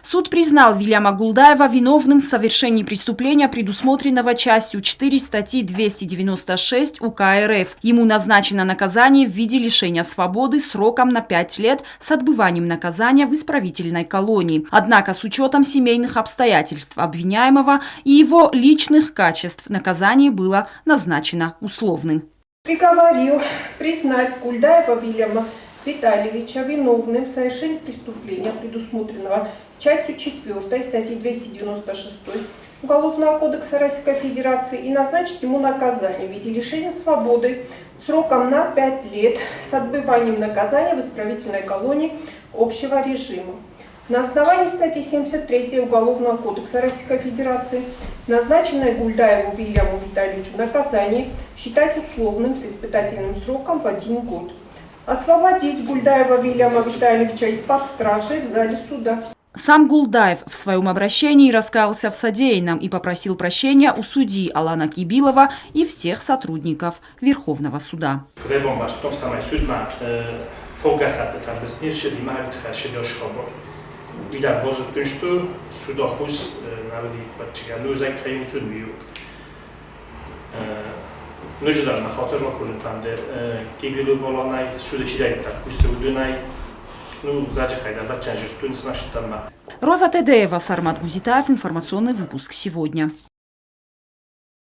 Суд признал Вильяма Гулдаева виновным в совершении преступления, предусмотренного частью 4 статьи 296 УК РФ. Ему назначено наказание в виде лишения свободы сроком на 5 лет с отбыванием наказания в исправительной колонии. Однако с учетом семейных обстоятельств обвиняемого и его личных качеств наказание было назначено условным. Приговорил признать Гулдаева Вильяма Витальевича виновным в совершении преступления, предусмотренного частью 4 статьи 296 Уголовного кодекса Российской Федерации, и назначить ему наказание в виде лишения свободы сроком на 5 лет с отбыванием наказания в исправительной колонии общего режима. На основании статьи 73 Уголовного кодекса Российской Федерации назначенное Гулдаеву Вильяму Витальевичу наказание считать условным с испытательным сроком в 1 год. Освободить Гулдаева Вильяма Витальевича из-под стражи в зале суда. Сам Гулдаев в своем обращении раскаялся в содеянном и попросил прощения у судьи Алана Кибилова и всех сотрудников Верховного суда. Роза Тедеева, Сармат Гузитаев. Информационный выпуск сегодня.